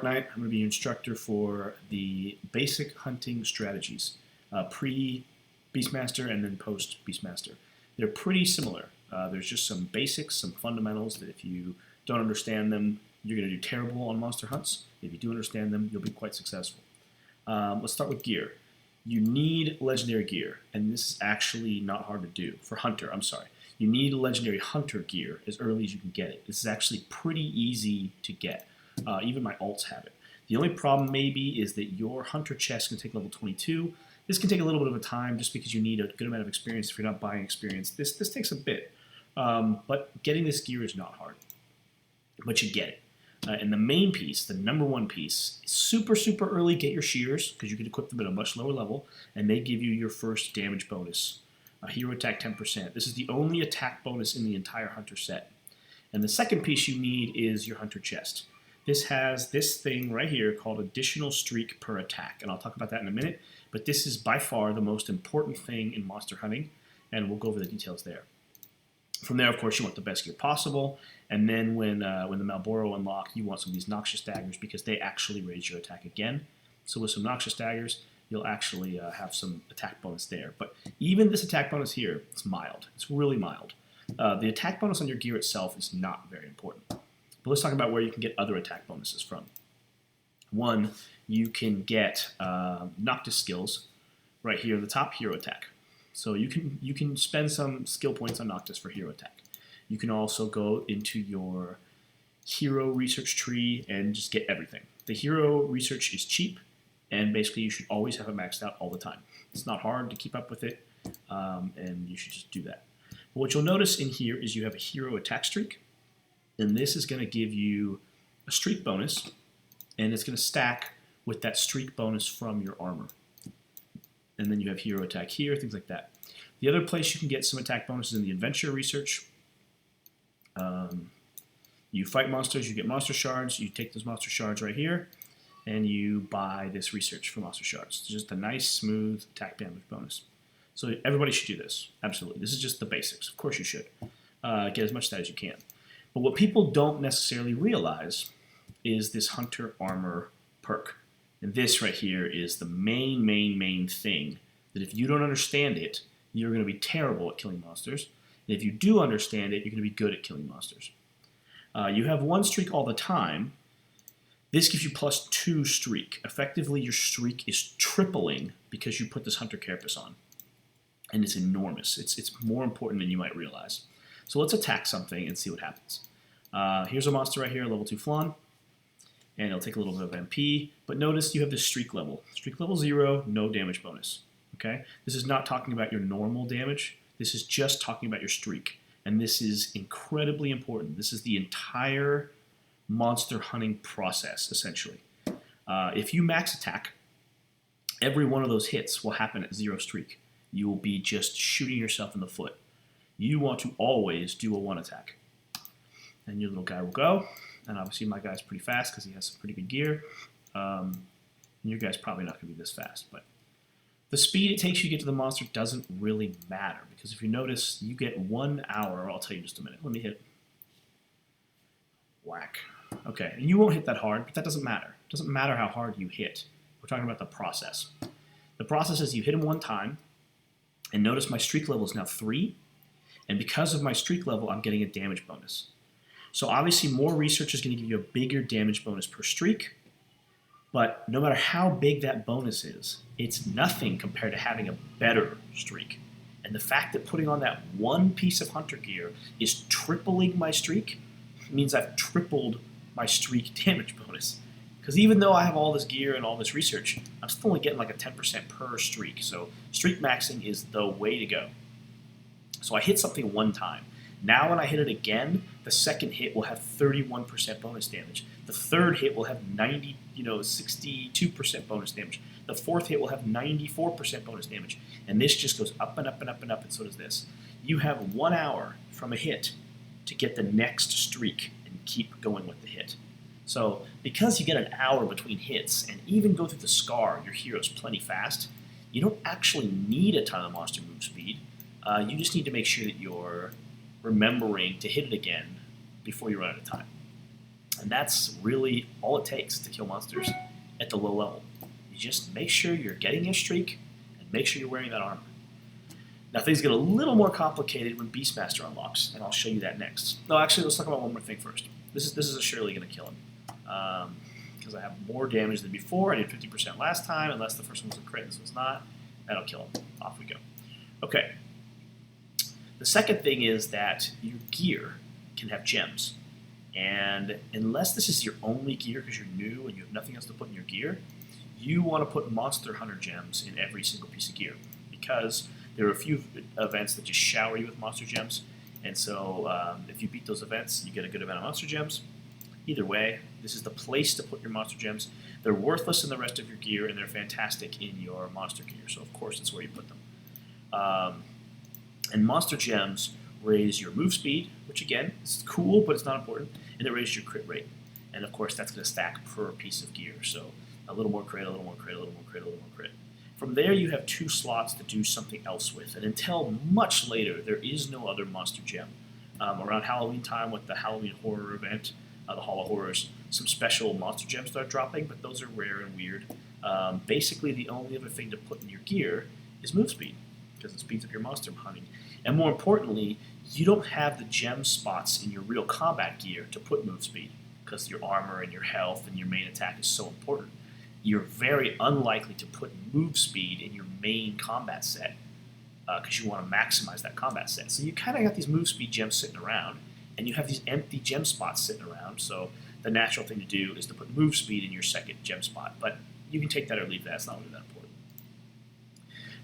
Arcknight. I'm going to be your instructor for the basic hunting strategies, pre-Beastmaster and then post-Beastmaster. They're pretty similar. There's just some basics, some fundamentals that if you don't understand them, you're going to do terrible on monster hunts. If you do understand them, you'll be quite successful. Let's start with gear. You need legendary gear, and this is actually not hard to do. For hunter, I'm sorry. You need legendary hunter gear as early as you can get it. This is actually pretty easy to get. Even my alts have it. The only problem maybe is that your hunter chest can take level 22. This can take a little bit of a time just because you need a good amount of experience if you're not buying experience. This takes a bit. But getting this gear is not hard. But you get it. And the main piece, the number one piece, is super early. Get your shears because you can equip them at a much lower level, and they give you your first damage bonus. Hero attack 10%. This is the only attack bonus in the entire hunter set. And the second piece you need is your hunter chest. This has this thing right here called additional streak per attack, and I'll talk about that in a minute. But this is by far the most important thing in monster hunting, and we'll go over the details there. From there, of course, you want the best gear possible, and then when the Malboro unlock, you want some of these Noxious Daggers because they actually raise your attack again. So with some Noxious Daggers, you'll actually have some attack bonus there. But even this attack bonus here, it's mild. It's really mild. The attack bonus on your gear itself is not very important. But let's talk about where you can get other attack bonuses from. One, you can get Noctis skills right here at the top, hero attack. So you can spend some skill points on Noctis for hero attack. You can also go into your hero research tree and just get everything. The hero research is cheap, and basically you should always have it maxed out all the time. It's not hard to keep up with it, and you should just do that. But what you'll notice in here is you have a hero attack streak, and this is going to give you a streak bonus, and it's going to stack with that streak bonus from your armor. And then you have hero attack here, things like that. The other place you can get some attack bonuses in the adventure research. You fight monsters, you get monster shards, you take those monster shards right here, and you buy this research for monster shards. It's just a nice, smooth attack damage bonus. So everybody should do this, absolutely. This is just the basics. Of course you should. Get as much of that as you can. But what people don't necessarily realize is this hunter armor perk. And this right here is the main thing that if you don't understand it, you're going to be terrible at killing monsters. And if you do understand it, you're going to be good at killing monsters. You have one streak all the time. This gives you +2 streak. Effectively, your streak is tripling because you put this Hunter Carapace on. And it's enormous. It's more important than you might realize. So let's attack something and see what happens. Here's a monster right here, level 2 Flan. And it'll take a little bit of MP. But notice you have this streak level. Streak level 0, no damage bonus. Okay? This is not talking about your normal damage. This is just talking about your streak. And this is incredibly important. This is the entire monster hunting process, essentially. If you max attack, every one of those hits will happen at 0 streak. You will be just shooting yourself in the foot. You want to always do a 1 attack. And your little guy will go. And obviously my guy's pretty fast because he has some pretty good gear. And your guy's probably not going to be this fast. But the speed it takes you to get to the monster doesn't really matter. Because if you notice, you get 1 hour. I'll tell you in just a minute. Let me hit. Whack. Okay, and you won't hit that hard, but that doesn't matter. It doesn't matter how hard you hit. We're talking about the process. The process is you hit him 1 time. And notice my streak level is now 3. And because of my streak level, I'm getting a damage bonus. So obviously more research is going to give you a bigger damage bonus per streak, but no matter how big that bonus is, it's nothing compared to having a better streak. And the fact that putting on that 1 piece of hunter gear is tripling my streak means I've tripled my streak damage bonus. Because even though I have all this gear and all this research, I'm still only getting like a 10% per streak. So streak maxing is the way to go. So I hit something 1 time. Now when I hit it again, the second hit will have 31% bonus damage. The third hit will have 62% bonus damage. The fourth hit will have 94% bonus damage. And this just goes up and up and up and up, and so does this. You have 1 hour from a hit to get the next streak and keep going with the hit. So because you get an hour between hits and even go through the scar, your hero's plenty fast, you don't actually need a ton of monster move speed. You just need to make sure that you're remembering to hit it again before you run out of time. And that's really all it takes to kill monsters at the low level. You just make sure you're getting your streak and make sure you're wearing that armor. Now things get a little more complicated when Beastmaster unlocks, and I'll show you that next. No, actually, let's talk about one more thing first. This is surely going to kill him. Because I have more damage than before. I did 50% last time, unless the first one was a crit, this was not. That'll kill him. Off we go. Okay. The second thing is that your gear can have gems. And unless this is your only gear because you're new and you have nothing else to put in your gear, you want to put Monster Hunter gems in every single piece of gear. Because there are a few events that just shower you with monster gems. And so if you beat those events, you get a good amount of monster gems. Either way, this is the place to put your monster gems. They're worthless in the rest of your gear, and they're fantastic in your monster gear. So, of course, it's where you put them. And monster gems raise your move speed, which, again, is cool, but it's not important. And it raises your crit rate. And, of course, that's going to stack per piece of gear. So a little more crit, a little more crit, a little more crit, a little more crit. From there, you have 2 slots to do something else with. And until much later, there is no other monster gem. Around Halloween time with the Halloween horror event, the Hall of Horrors, some special monster gems start dropping, but those are rare and weird. Basically, the only other thing to put in your gear is move speed, because it speeds up your monster hunting. And more importantly, you don't have the gem spots in your real combat gear to put move speed, because your armor and your health and your main attack is so important. You're very unlikely to put move speed in your main combat set, because you want to maximize that combat set. So you kind of got these move speed gems sitting around, and you have these empty gem spots sitting around, so the natural thing to do is to put move speed in your second gem spot. But you can take that or leave that, it's not really that important.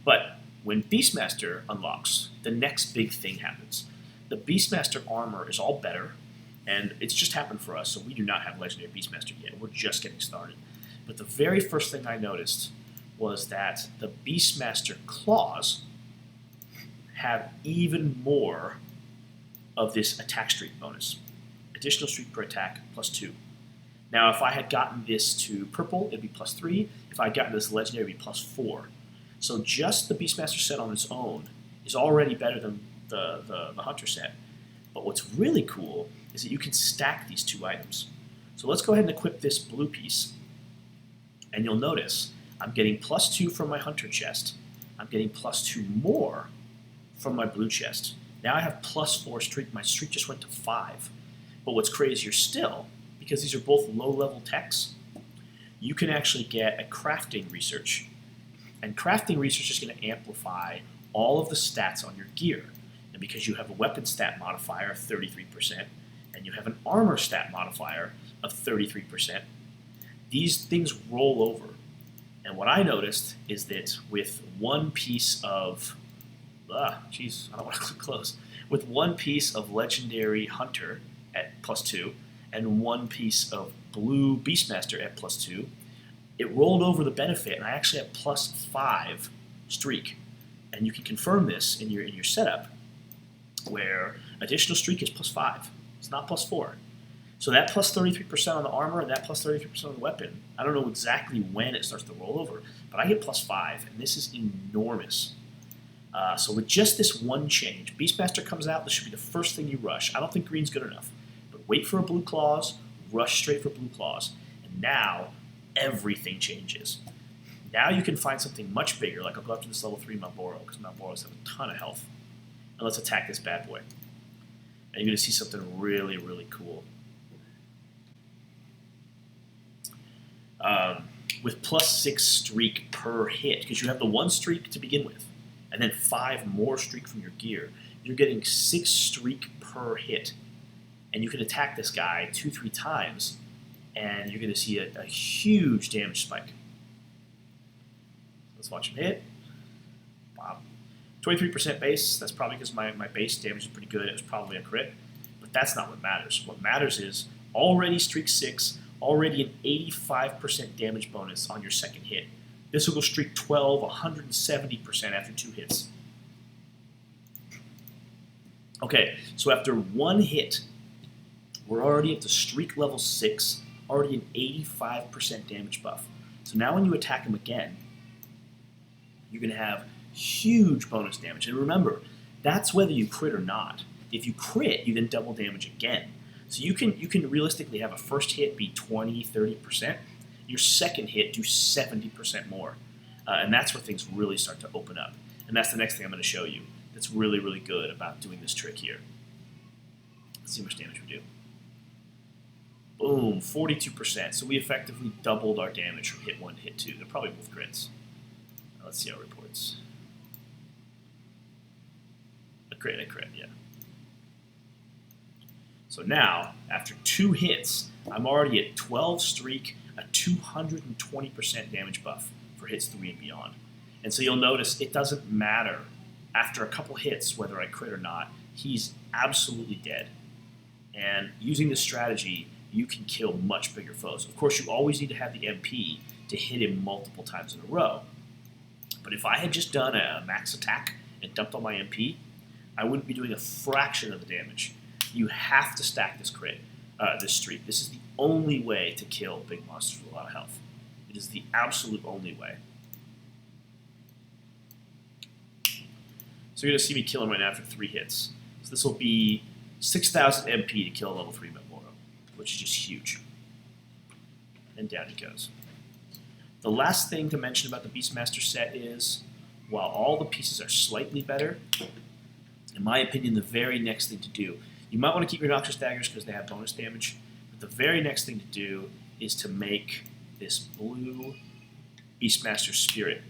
But when Beastmaster unlocks, the next big thing happens. The Beastmaster armor is all better, and it's just happened for us, so we do not have Legendary Beastmaster yet. We're just getting started. But the very first thing I noticed was that the Beastmaster Claws have even more of this attack streak bonus. Additional streak per attack, +2. Now, if I had gotten this to purple, it'd be +3. If I had gotten this legendary, it'd be +4. So just the Beastmaster set on its own is already better than the Hunter set. But what's really cool is that you can stack these 2 items. So let's go ahead and equip this blue piece. And you'll notice I'm getting +2 from my Hunter chest. I'm getting +2 more from my blue chest. Now I have +4 streak. My streak just went to 5. But what's crazier still, because these are both low-level techs, you can actually get a crafting research. And crafting research is going to amplify all of the stats on your gear. And because you have a weapon stat modifier of 33%, and you have an armor stat modifier of 33%, these things roll over. And what I noticed is that with one piece of I don't want to click close. With one piece of Legendary Hunter at +2 and one piece of Blue Beastmaster at +2, it rolled over the benefit, and I actually have +5 streak. And you can confirm this in your setup, where additional streak is +5. It's not +4. So that +33% on the armor and that +33% on the weapon, I don't know exactly when it starts to roll over, but I get +5, and this is enormous. So with just this one change, Beastmaster comes out, this should be the first thing you rush. I don't think green's good enough, but wait for a blue claws, rush straight for blue claws, and now everything changes. Now you can find something much bigger, like I'll go up to this level 3 Malboro, because Malboros have a ton of health. And let's attack this bad boy. And you're going to see something really, really cool. With +6 streak per hit, because you have the 1 streak to begin with, and then 5 more streak from your gear, you're getting 6 streak per hit. And you can attack this guy 2-3 times, and you're going to see a huge damage spike. Let's watch him hit. Wow. 23% base, that's probably because my base damage is pretty good. It was probably a crit, but that's not what matters. What matters is already streak 6, already an 85% damage bonus on your second hit. This will go streak 12, 170% after 2 hits. Okay, so after 1 hit, we're already at the streak level 6, already an 85% damage buff. So now when you attack him again, you're going to have huge bonus damage. And remember, that's whether you crit or not. If you crit, you then double damage again. So you can realistically have a first hit be 20, 30%. Your second hit do 70% more. And that's where things really start to open up. And that's the next thing I'm going to show you that's really, really good about doing this trick here. Let's see how much damage we do. Boom, 42%. So we effectively doubled our damage from hit 1 to hit 2. They're probably both crits. Let's see our reports. A crit, yeah. So now, after 2 hits, I'm already at 12 streak, a 220% damage buff for hits 3 and beyond. And so you'll notice it doesn't matter after a couple hits whether I crit or not, he's absolutely dead. And using this strategy, you can kill much bigger foes. Of course, you always need to have the MP to hit him multiple times in a row. But if I had just done a max attack and dumped all my MP, I wouldn't be doing a fraction of the damage. You have to stack this crit, this streak. This is the only way to kill big monsters with a lot of health. It is the absolute only way. So you're going to see me kill him right now after 3 hits. So this will be 6,000 MP to kill a level 3 Moro, which is just huge. And down he goes. The last thing to mention about the Beastmaster set is, while all the pieces are slightly better, in my opinion, the very next thing to do, you might want to keep your Noxious Daggers because they have bonus damage, but the very next thing to do is to make this blue Beastmaster Spirit.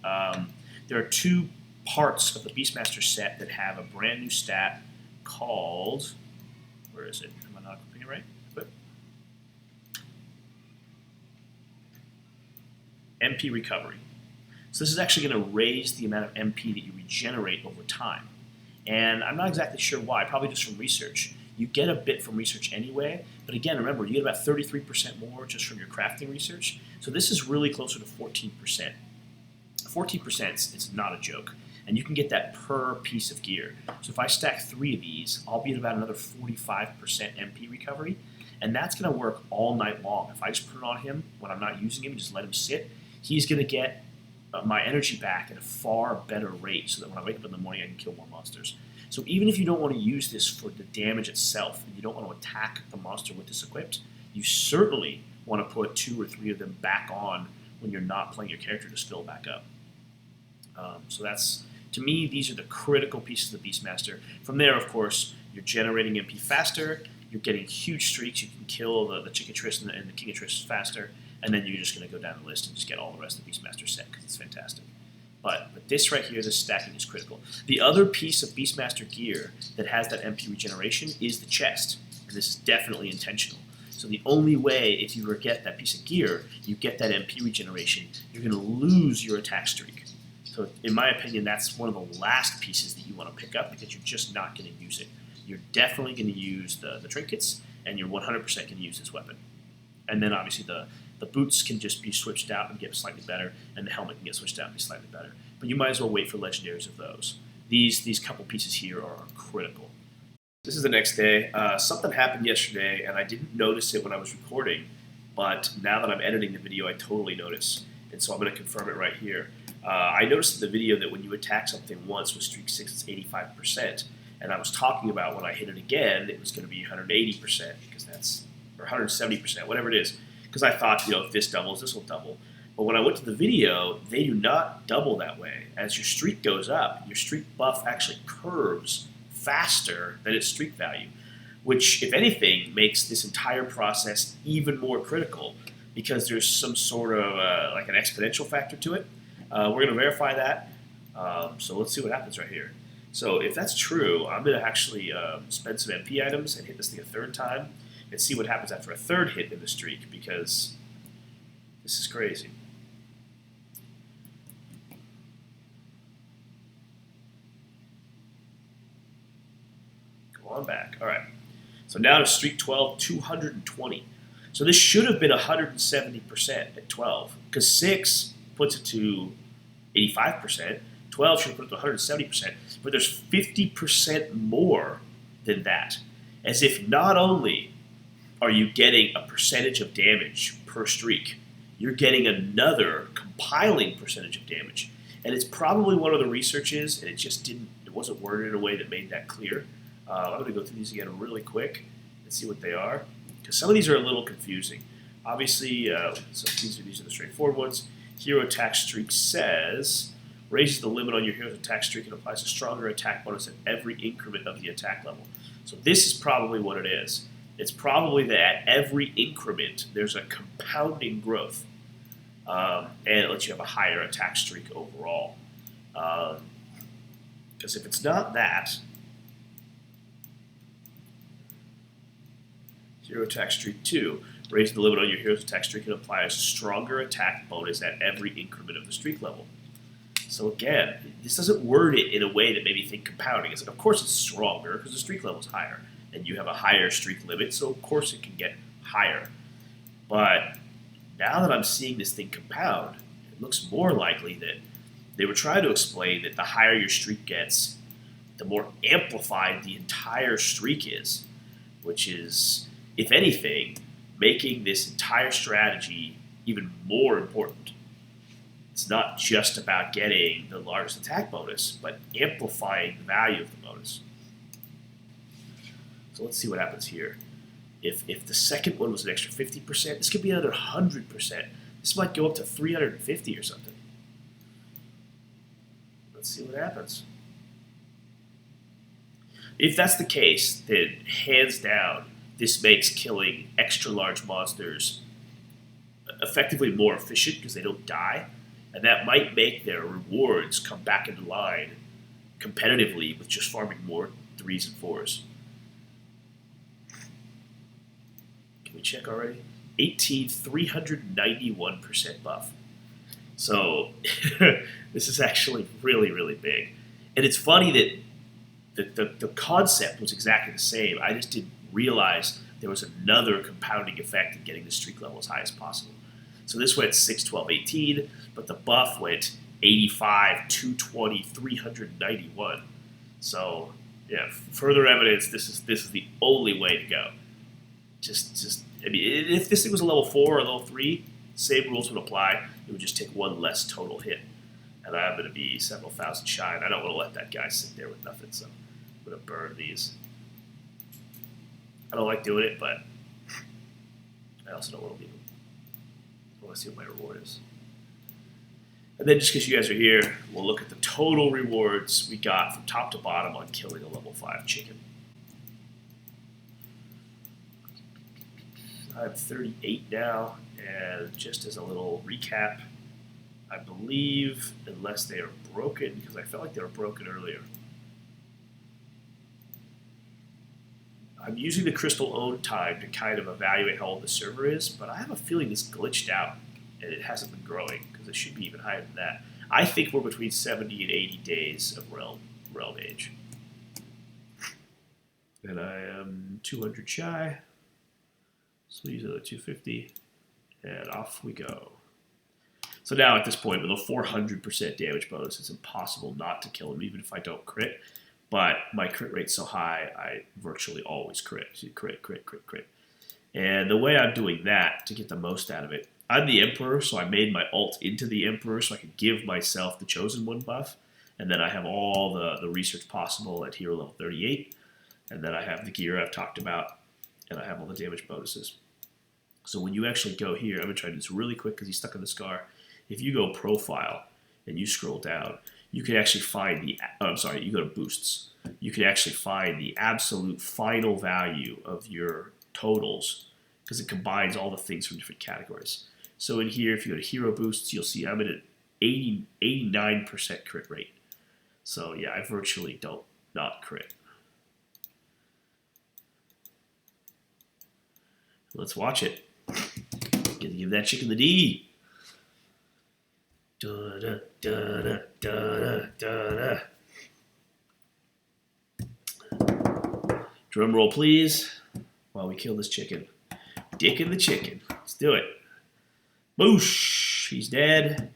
There are 2 parts of the Beastmaster set that have a brand new stat called, where is it? Am I not equipping it right? Equip. MP Recovery. So this is actually going to raise the amount of MP that you regenerate over time. And I'm not exactly sure why, probably just from research. You get a bit from research anyway, but again, remember, you get about 33% more just from your crafting research. So this is really closer to 14%. 14% is not a joke, and you can get that per piece of gear. So if I stack 3 of these, I'll be at about another 45% MP recovery, and that's going to work all night long. If I just put it on him when I'm not using him and just let him sit, he's going to get my energy back at a far better rate so that when I wake up in the morning I can kill more monsters. So even if you don't want to use this for the damage itself and you don't want to attack the monster with this equipped, you certainly want to put 2 or 3 of them back on when you're not playing your character to fill back up. So that's, to me, these are the critical pieces of the Beastmaster. From there, of course, you're generating MP faster, you're getting huge streaks, you can kill the Chickatrice and the Kingatrice faster, and then you're just going to go down the list and just get all the rest of the Beastmaster set because it's fantastic. But this right here, this stacking is critical. The other piece of Beastmaster gear that has that MP regeneration is the chest, and this is definitely intentional. So the only way, if you get that piece of gear, you get that MP regeneration, you're going to lose your attack streak. So in my opinion, that's one of the last pieces that you want to pick up because you're just not going to use it. You're definitely going to use the trinkets, and you're 100% going to use this weapon. And then obviously the boots can just be switched out and get slightly better, and the helmet can get switched out and be slightly better. But you might as well wait for legendaries of those. These couple pieces here are critical. This is the next day. Something happened yesterday, and I didn't notice it when I was recording, but now that I'm editing the video, I totally notice. And so I'm going to confirm it right here. I noticed in the video that when you attack something once with streak 6, it's 85%. And I was talking about when I hit it again, it was going to be 180% because that's, or 170%, whatever it is. Because I thought, if this doubles, this will double. But when I went to the video, they do not double that way. As your streak goes up, your streak buff actually curves faster than its streak value, which, if anything, makes this entire process even more critical because there's some sort of like an exponential factor to it. We're going to verify that. So let's see what happens right here. So if that's true, I'm going to actually spend some MP items and hit this thing a 3rd time and see what happens after a 3rd hit in the streak because this is crazy. Go on back. All right. So now to streak 12, 220. So this should have been 170% at 12 because 6 puts it to 85%. 12 should put it to 170%, but there's 50% more than that. As if not only are you getting a percentage of damage per streak, you're getting another compiling percentage of damage. And it's probably one of the researches, and it wasn't worded in a way that made that clear. I'm going to go through these again really quick and see what they are, because some of these are a little confusing. Obviously, so these are the straightforward ones. Hero attack streak says raises the limit on your hero's attack streak and applies a stronger attack bonus at every increment of the attack level. So this is probably what it is. It's probably that at every increment there's a compounding growth, and it lets you have a higher attack streak overall. Because if it's not that, hero attack streak 2, raise the limit on your hero's attack streak and apply a stronger attack bonus at every increment of the streak level. So again, this doesn't word it in a way that made me think compounding. It's like, of course it's stronger because the streak level is higher, and you have a higher streak limit, so of course it can get higher. But now that I'm seeing this thing compound, it looks more likely that they were trying to explain that the higher your streak gets, the more amplified the entire streak is, which is, if anything, making this entire strategy even more important. It's not just about getting the largest attack bonus, but amplifying the value of the bonus. So let's see what happens here. If the second one was an extra 50%, this could be another 100%. This might go up to 350 or something. Let's see what happens. If that's the case, then hands down, this makes killing extra large monsters effectively more efficient because they don't die. And that might make their rewards come back into line competitively with just farming more 3s and 4s. Can we check already? 391% buff. So this is actually really, really big. And it's funny that the concept was exactly the same. I just didn't realize there was another compounding effect in getting the streak level as high as possible. So this went 6, 12, 18, but the buff went 85, 220, 391. So yeah, further evidence this is the only way to go. Just I mean, if this thing was a level 4 or a level 3, same rules would apply. It would just take one less total hit. And I'm going to be several thousand shy, and I don't want to let that guy sit there with nothing, so I'm going to burn these. I don't like doing it, but I also don't want to leave them. I want to see what my reward is. And then just because you guys are here, we'll look at the total rewards we got from top to bottom on killing a level 5 chicken. I'm 38 now, and just as a little recap, I believe, unless they are broken, because I felt like they were broken earlier, I'm using the crystal own time to kind of evaluate how old the server is, but I have a feeling this glitched out, and it hasn't been growing, because it should be even higher than that. I think we're between 70 and 80 days of realm age. And I am 200 shy. So we'll use another 250, and off we go. So now at this point, with a 400% damage bonus, it's impossible not to kill him, even if I don't crit. But my crit rate's so high, I virtually always crit. So crit, crit, crit, crit. And the way I'm doing that to get the most out of it, I'm the Emperor, so I made my ult into the Emperor so I could give myself the Chosen One buff. And then I have all the research possible at hero level 38. And then I have the gear I've talked about. And I have all the damage bonuses. So when you actually go here, I'm going to try to do this really quick because he's stuck in the scar. If you go profile and you scroll down, you can actually find the, you go to boosts. You can actually find the absolute final value of your totals because it combines all the things from different categories. So in here, if you go to hero boosts, you'll see I'm at an 89% crit rate. So yeah, I virtually don't not crit. Let's watch it. Gonna give that chicken the D. Da da da da da da da. Drum roll, please, while we kill this chicken. Dickin the chicken. Let's do it. Boosh! He's dead.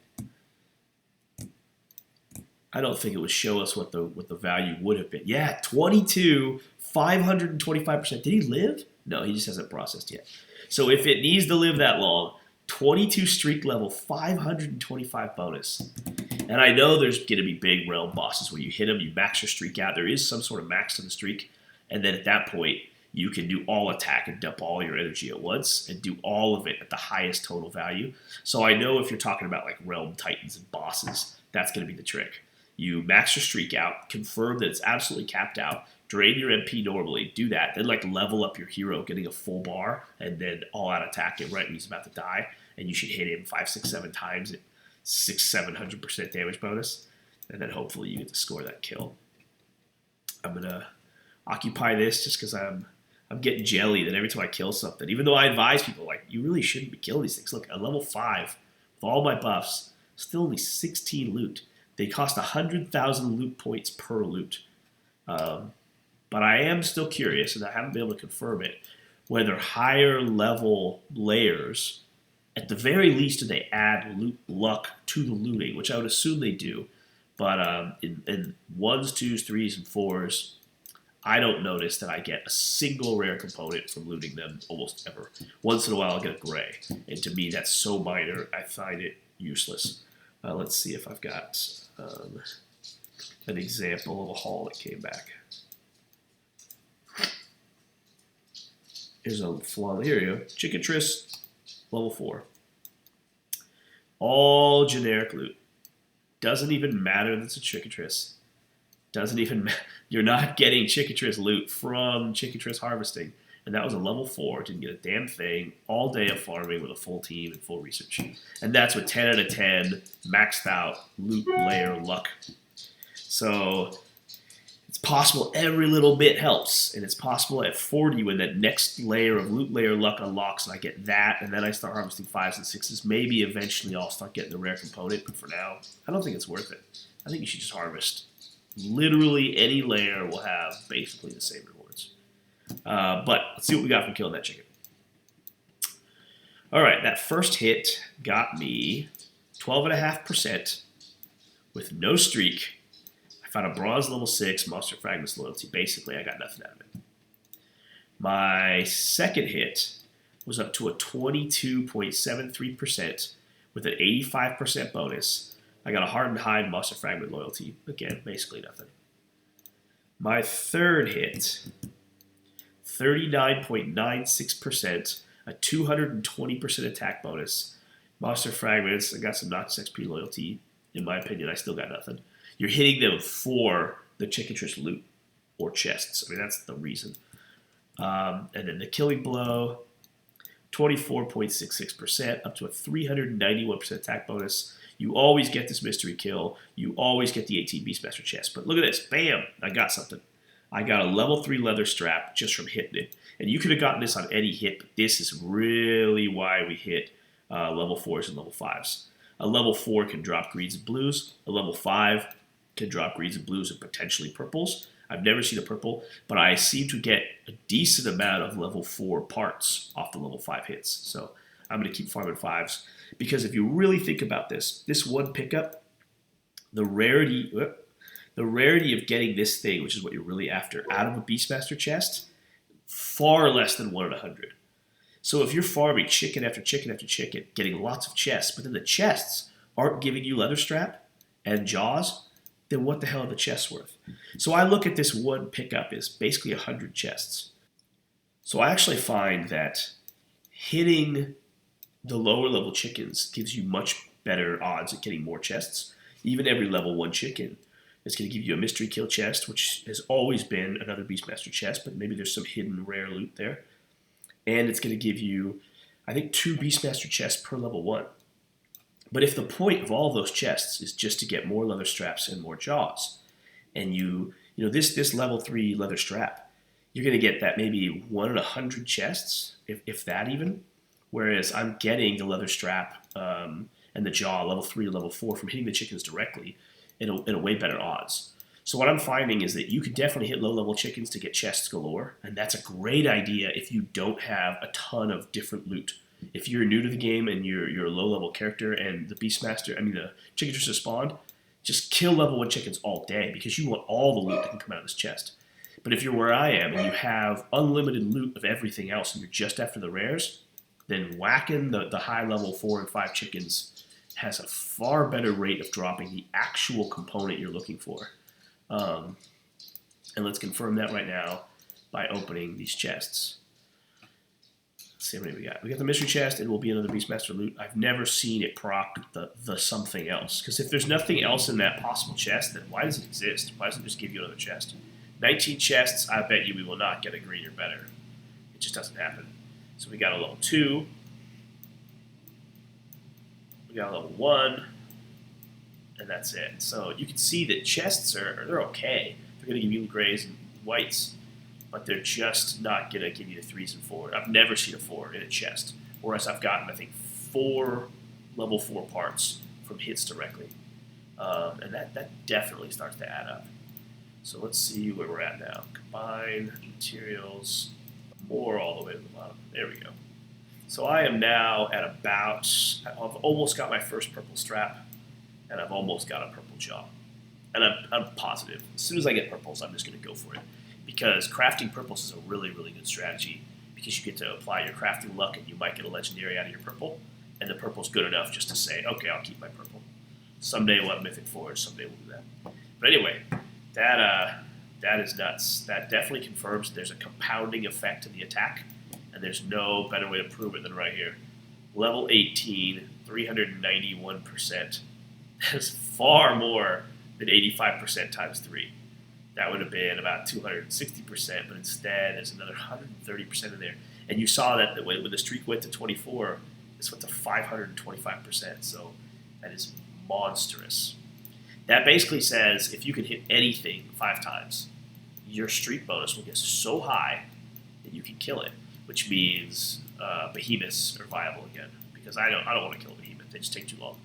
I don't think it would show us what the value would have been. Yeah, 22, 525%. Did he live? No, he just hasn't processed yet. So if it needs to live that long, 22 streak level, 525 bonus. And I know there's going to be big realm bosses where you hit them, you max your streak out. There is some sort of max to the streak. And then at that point, you can do all attack and dump all your energy at once and do all of it at the highest total value. So I know if you're talking about like Realm Titans and bosses, that's going to be the trick. You max your streak out, confirm that it's absolutely capped out, drain your MP normally, do that, then like level up your hero, getting a full bar, and then all out attack it right when he's about to die, and you should hit him 5, 6, 7 times at 600-700% damage bonus, and then hopefully you get to score that kill. I'm gonna occupy this just because I'm getting jelly that every time I kill something, even though I advise people like you really shouldn't be killing these things. Look, at level 5, with all my buffs, still only 16 loot. They cost 100,000 loot points per loot. But I am still curious, and I haven't been able to confirm it, whether higher level layers, at the very least, do they add loot luck to the looting, which I would assume they do. But in 1s, 2s, 3s, and 4s, I don't notice that I get a single rare component from looting them almost ever. Once in a while, I'll get a gray. And to me, that's so minor, I find it useless. Let's see if I've got an example of a haul that came back. Here's a flaw. Here you go. Chickatrice, level 4. All generic loot. Doesn't even matter that it's a Chickatrice. Doesn't even matter. You're not getting Chickatrice loot from Chickatrice harvesting. And that was a level 4. Didn't get a damn thing. All day of farming with a full team and full research. And that's with 10 out of 10 maxed out loot layer luck. So it's possible every little bit helps. And it's possible at 40 when that next layer of loot layer luck unlocks and I get that. And then I start harvesting 5s and 6s. Maybe eventually I'll start getting the rare component. But for now, I don't think it's worth it. I think you should just harvest. Literally any layer will have basically the same rewards. But let's see what we got from killing that chicken. All right, that first hit got me 12.5% with no streak. I found a bronze level 6 monster fragments loyalty. Basically, I got nothing out of it. My second hit was up to a 22.73% with an 85% bonus. I got a hardened hide monster fragment loyalty. Again, basically nothing. My third hit, 39.96%, a 220% attack bonus. Monster fragments, I got some Noxious XP loyalty. In my opinion, I still got nothing. You're hitting them for the Chickatrice loot or chests. I mean, that's the reason. And then the killing blow, 24.66%, up to a 391% attack bonus. You always get this mystery kill. You always get the 18 Beastmaster chest. But look at this. Bam! I got something. I got a level 3 leather strap just from hitting it. And you could have gotten this on any hit, but this is really why we hit level 4s and level 5s. A level 4 can drop greens and blues. A level 5 can drop greens and blues and potentially purples. I've never seen a purple, but I seem to get a decent amount of level 4 parts off the level 5 hits. So I'm going to keep farming 5s. Because if you really think about this one pickup, the rarity of getting this thing, which is what you're really after, out of a Beastmaster chest, far less than 1 in 100. So if you're farming chicken after chicken after chicken, getting lots of chests, but then the chests aren't giving you leather strap and jaws, then what the hell are the chests worth? So I look at this one pickup as basically 100 chests. So I actually find that hitting the lower level chickens gives you much better odds at getting more chests. Even every level 1 chicken is going to give you a mystery kill chest, which has always been another Beastmaster chest, but maybe there's some hidden rare loot there. And it's going to give you, I think, 2 Beastmaster chests per level 1. But if the point of all those chests is just to get more leather straps and more jaws, and this level 3 leather strap, you're going to get that maybe 1 in 100 chests, if that even. Whereas I'm getting the leather strap and the jaw, level 3 to level 4, from hitting the chickens directly in a way better odds. So what I'm finding is that you can definitely hit low-level chickens to get chests galore, and that's a great idea if you don't have a ton of different loot. If you're new to the game and you're a low-level character and the Chickatrice has spawned, just kill level 1 chickens all day because you want all the loot that can come out of this chest. But if you're where I am and you have unlimited loot of everything else and you're just after the rares, then whacking the high-level 4 and 5 chickens has a far better rate of dropping the actual component you're looking for. And let's confirm that right now. by opening these chests. Let's see how many we got. We got the mystery chest. It will be another Beastmaster loot. I've never seen it proc the something else. Because if there's nothing else in that possible chest, then why does it exist? Why doesn't it just give you another chest? 19 chests, I bet you we will not get a green or better. It just doesn't happen. So we got a level 2. We got a level 1. And that's it. So you can see that chests they're okay. They're going to give you grays and whites. But they're just not going to give you the 3s and 4s. I've never seen a 4 in a chest. Whereas I've gotten, I think, 4 level 4 parts from hits directly. And that definitely starts to add up. So let's see where we're at now. Combine, materials, more all the way to the bottom. There we go. So I am now at about, I've almost got my first purple strap, and I've almost got a purple jaw. And I'm positive. As soon as I get purples, I'm just going to go for it. Because crafting purples is a really, really good strategy because you get to apply your crafting luck and you might get a legendary out of your purple, and the purple's good enough just to say, okay, I'll keep my purple. Someday we'll have Mythic 4s, someday we'll do that. But anyway, that is nuts. That definitely confirms there's a compounding effect to the attack, and there's no better way to prove it than right here. Level 18, 391%. That is far more than 85% times 3. That would have been about 260%, but instead there's another 130% in there. And you saw that when the streak went to 24, this went to 525%. So that is monstrous. That basically says if you can hit anything 5 times, your streak bonus will get so high that you can kill it, which means behemoths are viable again. Because I don't want to kill a behemoth; they just take too long.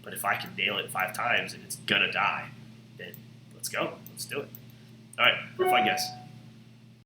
But if I can nail it 5 times and it's gonna die, then let's go. Let's do it. All right, fun guess.